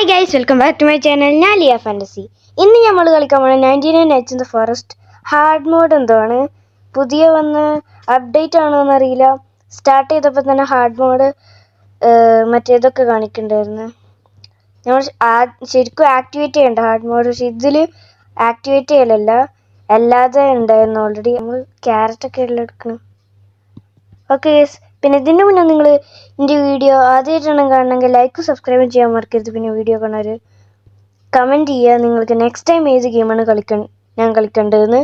Hi guys, welcome back to my channel. ഞാൻ Liya fantasy. ഇന്ന് നമ്മൾ കളിക്കാൻ പോകുന്നത് 99 nights in the forest hard mode. എന്താണ് പുതിയ വന്ന അപ്ഡേറ്റ് ആണോ എന്നറിയില്ല. സ്റ്റാർട്ട് ചെയ്തപ്പോൾ തന്നെ ഹാർഡ് മോഡ് മറ്റേതൊക്കെ കാണിക്കണ്ടായിരുന്നു. നമ്മൾ ശരിക്കും ആക്ടിവേറ്റ് ചെയ്യണ്ട ഹാർഡ് മോഡ്, പക്ഷെ ഇതിൽ ആക്ടിവേറ്റ് ചെയ്യലല്ല, അല്ലാതെ ഉണ്ടായിരുന്നു ഓൾറെഡി. നമ്മൾ ക്യാരറ്റൊക്കെ എടുക്കണം. ഓക്കെ ഗൈസ്, പിന്നെ ഇതിൻ്റെ മുന്നേ നിങ്ങൾ എൻ്റെ വീഡിയോ ആദ്യമായിട്ടാണ് കാണണമെങ്കിൽ ലൈക്ക് സബ്സ്ക്രൈബ് ചെയ്യാൻ മറക്കരുത്. പിന്നെ വീഡിയോ കാണാൻ കമൻറ്റ് ചെയ്യുക നിങ്ങൾക്ക് നെക്സ്റ്റ് ടൈം ഏത് ഗെയിമാണ് ഞാൻ കളിക്കേണ്ടതെന്ന്.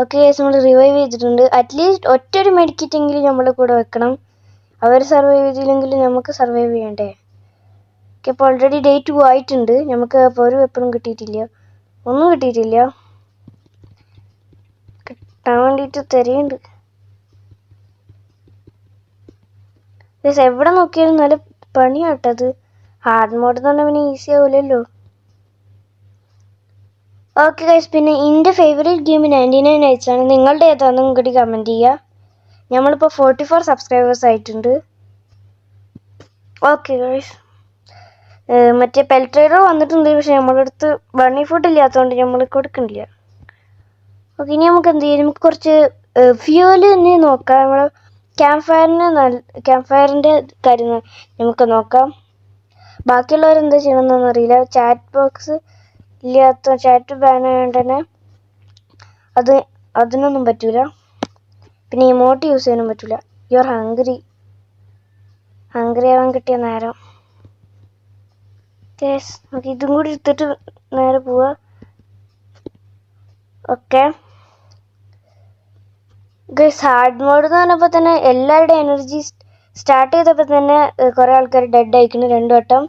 ഓക്കെ ഗൈസ്, നമ്മൾ റിവൈവ് ചെയ്തിട്ടുണ്ട്. അറ്റ്ലീസ്റ്റ് ഒറ്റൊരു മെഡിക്കറ്റെങ്കിലും നമ്മുടെ കൂടെ വെക്കണം. അവർ സർവൈവ് ചെയ്തില്ലെങ്കിലും നമുക്ക് സർവൈവ് ചെയ്യണ്ടേ. ഓക്കെ, ഇപ്പോൾ ഓൾറെഡി ഡേ 2 ആയിട്ടുണ്ട്. നമുക്ക് അപ്പോൾ ഒരു വെപ്പണും കിട്ടിയിട്ടില്ല, ഒന്നും കിട്ടിയിട്ടില്ല. കിട്ടാൻ വേണ്ടിയിട്ട് തിരയുണ്ട്. എവിടെ നോക്കിയാലും നല്ല പണിയാട്ടത്. ഹാർഡ് മോഡ് എന്ന് പറഞ്ഞാൽ പിന്നെ ഈസി ആവില്ലല്ലോ. ഓക്കെ ഗൈസ്, പിന്നെ എൻ്റെ ഫേവറേറ്റ് ഗെയിം 99 നൈറ്റ്സ് ആണ്. നിങ്ങളുടെ ഏതാണെന്നും കൂടി കമൻറ്റ് ചെയ്യുക. നമ്മളിപ്പോൾ 44 സബ്സ്ക്രൈബേഴ്സ് ആയിട്ടുണ്ട്. ഓക്കെ ഗൈസ്, മറ്റേ പെൽട്രേഡർ വന്നിട്ടുണ്ട്, പക്ഷെ നമ്മുടെ അടുത്ത് ബണ്ണി ഫുഡ് ഇല്ലാത്തതുകൊണ്ട് നമ്മൾ കൊടുക്കണില്ല. ഓക്കെ, ഇനി നമുക്ക് എന്ത് ചെയ്യാം, നമുക്ക് കുറച്ച് ഫ്യൂവല് തന്നെ നോക്കാം. നമ്മൾ ക്യാമ്പ് ഫയറിൻ്റെ കാര്യം നമുക്ക് നോക്കാം. ബാക്കിയുള്ളവരെന്താ ചെയ്യണമെന്നൊന്നും അറിയില്ല. ചാറ്റ് ബോക്സ് ഇല്ലാത്ത ചാറ്റ് ബാൻ ആയതുകൊണ്ട് തന്നെ അതിനൊന്നും പറ്റൂല. പിന്നെ ഇമോട്ട് യൂസ് ചെയ്യാനും പറ്റൂല. യുവർ ഹംഗ്രി ആവാൻ കിട്ടിയ നേരം. യെസ്, നമുക്ക് ഇതും കൂടി എടുത്തിട്ട് നേരെ പോവാ. ഓക്കെ ഗൈസ്, ഹാർഡ് മോഡ് എന്ന് പറഞ്ഞപ്പോൾ തന്നെ എല്ലാവരുടെയും എനർജി സ്റ്റാർട്ട് ചെയ്തപ്പോൾ തന്നെ കുറേ ആൾക്കാർ ഡെഡ് ആയിക്കുന്നു 2 വട്ടം.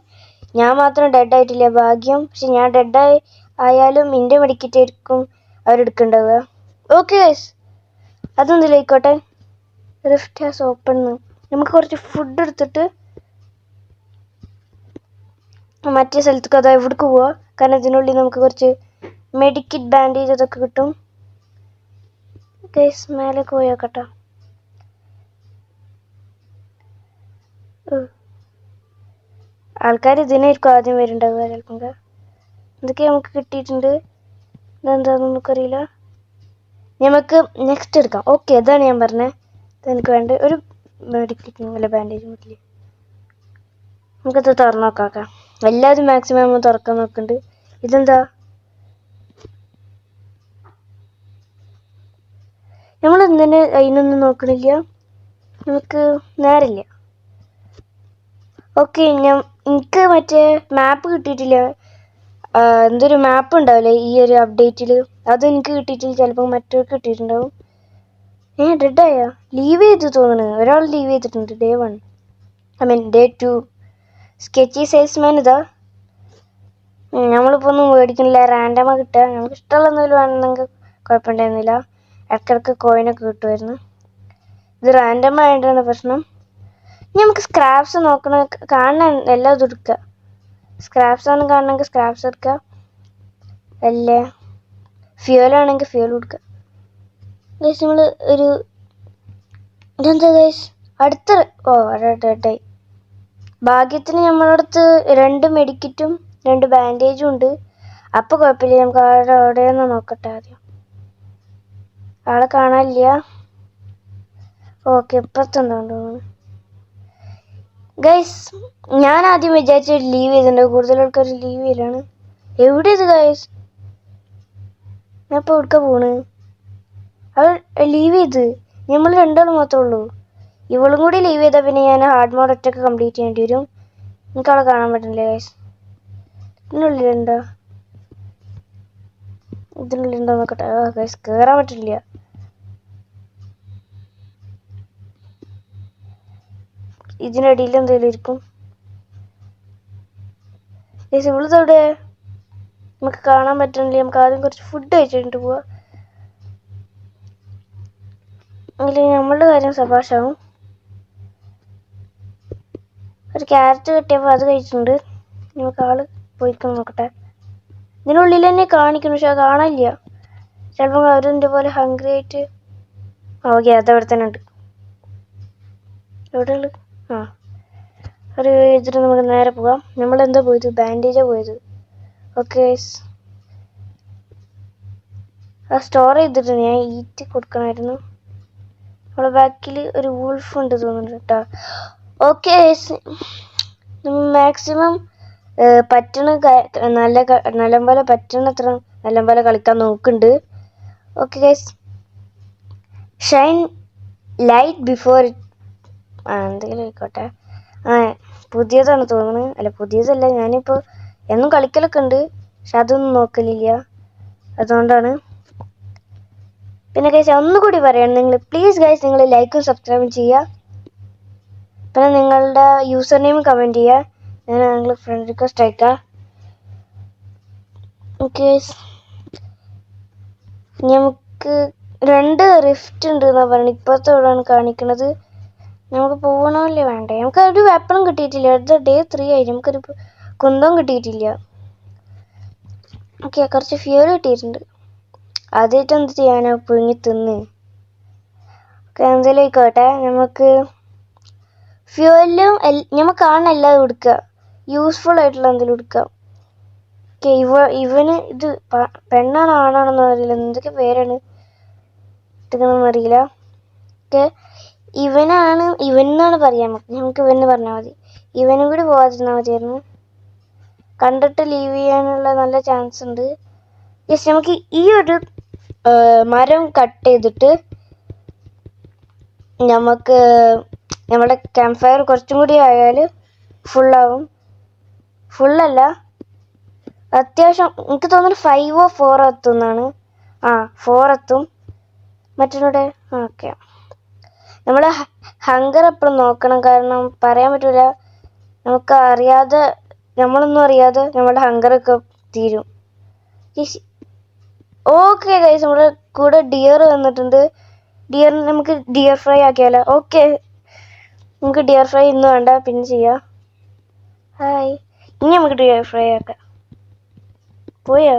ഞാൻ മാത്രം ഡെഡ് ആയിട്ടില്ല, ഭാഗ്യം. പക്ഷെ ഞാൻ ഡെഡ് ആയാലും എൻ്റെ മെഡിക്കറ്റായിരിക്കും അവരെടുക്കേണ്ടത്. ഓക്കെ ഗൈസ്, അതൊന്നുമില്ലായിക്കോട്ടെ. Rift has open. നമുക്ക് കുറച്ച് ഫുഡ് എടുത്തിട്ട് മറ്റേ സ്ഥലത്തേക്ക് അതായത് ഇവിടേക്ക് പോവാം. കാരണം ഇതിനുള്ളിൽ നമുക്ക് കുറച്ച് മെഡിക്കറ്റ് ബാൻഡേജ് അതൊക്കെ കിട്ടും. ഗൈസ്, മേലെ പോയോക്കട്ടെ. ആൾക്കാർ ഇതിനായിരിക്കും ആദ്യം വരുന്നുണ്ടാവുക ചിലപ്പോൾ. എന്തൊക്കെ നമുക്ക് കിട്ടിയിട്ടുണ്ട്, ഇതെന്താണെന്ന് നമുക്കറിയില്ല. നമുക്ക് നെക്സ്റ്റ് എടുക്കാം. ഓക്കെ, അതാണ് ഞാൻ പറഞ്ഞത്. ഇതെനിക്ക് വേണ്ട ഒരു മെഡിക്കറ്റ് അല്ല ബാൻഡേജ് പറ്റില്ല. നമുക്കത് തുറന്നു നോക്കാം. എല്ലാവരും മാക്സിമം നമ്മൾ തുറക്കാൻ നോക്കുന്നുണ്ട്. ഇതെന്താ, നമ്മൾ എന്തിനെ അതിനൊന്നും നോക്കണില്ല, നമുക്ക് നേരില്ല. ഓക്കെ, എനിക്ക് മറ്റേ മാപ്പ് കിട്ടിയിട്ടില്ല. എന്തൊരു മാപ്പ് ഉണ്ടാവില്ലേ ഈ ഒരു അപ്ഡേറ്റിൽ, അത് എനിക്ക് കിട്ടിയിട്ടില്ല. ചിലപ്പോൾ മറ്റവർക്ക് കിട്ടിയിട്ടുണ്ടാവും. ഡെഡായ ലീവ് ചെയ്ത് തോന്നുന്നു. ഒരാൾ ലീവ് ചെയ്തിട്ടുണ്ട് ഡേ 1, ഡേ 2. സ്കെച്ചി സെയിൽസ്മാൻ ഇതാ. നമ്മളിപ്പോൾ ഒന്നും മേടിക്കണില്ല, റാൻഡമാണ് കിട്ടുക. നമുക്ക് ഇഷ്ടമുള്ള എന്തെങ്കിലും വേണമെന്നെങ്കിൽ കുഴപ്പമുണ്ടായിരുന്നില്ല. ഇടയ്ക്കിടയ്ക്ക് കോയിനൊക്കെ കിട്ടുമായിരുന്നു. ഇത് റാൻഡം ആയിട്ടാണ് പ്രശ്നം. ഇനി നമുക്ക് സ്ക്രാപ്സ് നോക്കണം. കാണാൻ എല്ലാം ഇത് എടുക്കുക. സ്ക്രാപ്സ് ആണ് കാണണമെങ്കിൽ സ്ക്രാപ്സ് എടുക്കുക, അല്ലേ ഫ്യൂവലാണെങ്കിൽ ഫ്യൂവൽ കൊടുക്കുക. ഗൈസ്, നമ്മൾ ഒരു ഇതെന്താ ഗൈസ്, അടുത്ത ഡെഡായി. ഭാഗ്യത്തിന് നമ്മളടുത്ത് 2 മെഡിക്കറ്റും 2 ബാൻഡേജും ഉണ്ട്. അപ്പോൾ കുഴപ്പമില്ല. നമുക്ക് അവിടെയൊന്ന് നോക്കട്ടെ ആദ്യം. ആളെ കാണാനില്ല. ഓക്കെ, ഇപ്പത്തുണ്ടോന്ന് തോന്നുന്നു. ഗൈസ്, ഞാൻ ആദ്യം വിചാരിച്ച ലീവ് ചെയ്തിട്ടുണ്ട്. കൂടുതൽ ആൾക്കാർ ലീവ് ചെയ്യലാണ്. എവിടെ ഇത് ഗൈസ്? ഞാൻ ഇപ്പോൾ എവിടേക്കാ പോണ്? അവൾ ലീവ് ചെയ്ത്. നമ്മൾ 2 ആൾ മാത്രമേ ഉള്ളൂ. ഇവളും കൂടി ലീവ് ചെയ്താൽ പിന്നെ ഞാൻ ഹാർഡ് മോഡ് ഒറ്റയ്ക്ക് കംപ്ലീറ്റ് ചെയ്യേണ്ടി വരും. എനിക്ക് അവളെ കാണാൻ പറ്റില്ല ഗൈസ്. ഇതിനുള്ളിലുണ്ടോ നോക്കട്ടെ. ഗൈസ്, കയറാൻ പറ്റില്ല. ഇതിനടിയിൽ എന്തെങ്കിലും ഇരിക്കും. ഗൈസ്, ഇവളിതെവിടെ? നമുക്ക് കാണാൻ പറ്റണില്ല. നമുക്ക് ആദ്യം കുറച്ച് ഫുഡ് കഴിച്ചിട്ട് പോവാം. അല്ലെങ്കിൽ നമ്മളുടെ കാര്യം സഭാഷാവും. ഒരു ക്യാരറ്റ് കിട്ടിയപ്പോൾ അത് കഴിച്ചിട്ടുണ്ട്. നമുക്ക് ആള് പോയിക്കാൻ നോക്കട്ടെ. ഇതിനുള്ളിൽ തന്നെ കാണിക്കുന്നു, പക്ഷെ അത് കാണാനില്ല. ചിലപ്പോൾ അവരെൻ്റെ പോലെ ഹംഗ്രി ആയിട്ട്. ഓക്കെ, അതവിടെ തന്നെ ഉണ്ട്. എവിടെയുള്ളു? ഒരു ഇതിന് നമുക്ക് നേരെ പോകാം. നമ്മളെന്താ പോയത്? ബാൻഡേജാ പോയത്. ഓക്കെ, ആ സ്റ്റോർ ചെയ്തിട്ട് ഞാൻ ഈറ്റ് കൊടുക്കണമായിരുന്നു. നമ്മളെ ബാക്കിൽ ഒരു വൂൾഫ് ഉണ്ട് തോന്നുന്നുണ്ട് കേട്ടോ. ഓക്കെ, മാക്സിമം പറ്റണ നല്ലപോലെ പറ്റണത്ര നല്ലപോലെ കളിക്കാൻ നോക്കുന്നുണ്ട്. Okay guys, Shine light before എന്തെങ്കിലും ആയിക്കോട്ടെ. പുതിയതാണ് തോന്നുന്നത്. അല്ല, പുതിയതല്ല, ഞാനിപ്പോൾ എന്നും കളിക്കലൊക്കെ ഉണ്ട്, പക്ഷെ അതൊന്നും നോക്കലില്ല, അതുകൊണ്ടാണ്. പിന്നെ ഗൈസ് ഒന്നുകൂടി പറയാണ്, നിങ്ങൾ പ്ലീസ് ഗൈസ് നിങ്ങൾ ലൈക്കും സബ്സ്ക്രൈബും ചെയ്യുക. പിന്നെ നിങ്ങളുടെ യൂസർ നെയിം കമൻറ്റ് ചെയ്യുക. ഞാൻ നിങ്ങൾ ഫ്രണ്ട് റിക്വസ്റ്റ് അയക്കാം. ഓക്കെ, നമുക്ക് 2 റിഫ്റ്റ് ഉണ്ട് എന്നാണ് പറയുന്നത്. ഇപ്പോഴത്തെ ഇവിടെയാണ് കാണിക്കുന്നത്. നമുക്ക് പോകണമല്ലേ വേണ്ടേ? നമുക്ക് ഒരു വെപ്പണും കിട്ടിയിട്ടില്ല. അടുത്ത ഡേ 3 ആയി, നമുക്കൊരു കുന്തവും കിട്ടിയിട്ടില്ല. ഓക്കെ, കുറച്ച് ഫ്യൂൽ കിട്ടിയിട്ടുണ്ട്. ആദ്യമായിട്ട് എന്ത് ചെയ്യാനോ പുഴുങ്ങി തിന്ന്. ഓക്കെ, എന്തെങ്കിലും ആയിക്കോട്ടെ. നമുക്ക് ഫ്യൂവലും നമുക്ക് കാണുന്ന എല്ലാം എടുക്കുക, യൂസ്ഫുൾ ആയിട്ടുള്ള എന്തെങ്കിലും എടുക്കാം. ഓക്കെ, ഇവന് ഇത് പെണ്ണാണോ ആണാണെന്ന് അറിയില്ല, എന്തൊക്കെ പേരാണ് ഇട്ടിരിക്കണമെന്ന് അറിയില്ല. ഓക്കെ, ഇവനെന്നാണ് പറയാൻ, നമുക്ക് ഇവന് പറഞ്ഞാൽ മതി. ഇവനും കൂടി പോകാതിരുന്നാൽ മതിയായിരുന്നു. കണ്ടിട്ട് ലീവ് ചെയ്യാനുള്ള നല്ല ചാൻസ് ഉണ്ട്. യെസ്, നമുക്ക് ഈ ഒരു മരം കട്ട് ചെയ്തിട്ട് നമുക്ക് നമ്മുടെ ക്യാമ്പ് ഫയർ കുറച്ചും കൂടി ആയാൽ ഫുള്ളാവും. ഫുള്ളല്ല, അത്യാവശ്യം എനിക്ക് തോന്നുന്നു 5 or 4 എത്തുന്നതാണ്. 4 എത്തും. മറ്റൊരുടെ ഓക്കെ, നമ്മൾ ഹങ്കർ എപ്പോഴും നോക്കണം, കാരണം പറയാൻ പറ്റൂല, നമുക്ക് അറിയാതെ നമ്മളൊന്നും അറിയാതെ നമ്മുടെ ഹങ്കറൊക്കെ തീരും. ഓക്കെ ഗൈസ്, നമ്മുടെ കൂടെ ഡിയർ വന്നിട്ടുണ്ട്. ഡിയറിന് നമുക്ക് ഡിയർ ഫ്രൈ ആക്കിയാലോ? ഓക്കെ, നമുക്ക് ഡിയർ ഫ്രൈ ഇന്ന് വേണ്ട, പിന്നെ ചെയ്യാം. ഹായ്, ഇനി നമുക്ക് ഡിയർ ഫ്രൈ ആക്കാം. പോയാ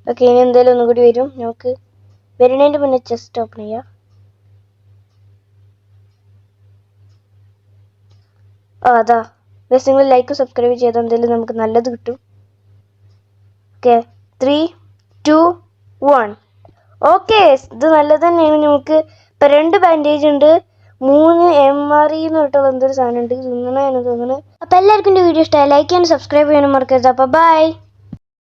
ഓക്കെ, ഇനി എന്തായാലും ഒന്നും കൂടി വരും. നമുക്ക് വരുന്നതിൻ്റെ മുന്നേ ചെസ്റ്റ് ഓപ്പൺ ചെയ്യാം. അതാ ഗൈസ്, നിങ്ങൾ ലൈക്ക് സബ്സ്ക്രൈബ് ചെയ്താൽ എന്തായാലും നമുക്ക് നല്ലത് കിട്ടും. ഓക്കെ, 3, 2, 1. ഓക്കെ, ഇത് നല്ലത് തന്നെയാണ്. നമുക്ക് ഇപ്പം 2 ബാൻഡേജ് ഉണ്ട്, 3 MRE എന്ന് പറഞ്ഞിട്ടുള്ള എന്തൊരു സാധനം ഉണ്ട്, തിന്നണേന്ന് തോന്നുന്നു. അപ്പം എല്ലാവർക്കും എൻ്റെ വീഡിയോ ഇഷ്ടമായി, ലൈക്ക് ചെയ്യാനും സബ്സ്ക്രൈബ് ചെയ്യാനും മറക്കരുത്. അപ്പം ബൈ.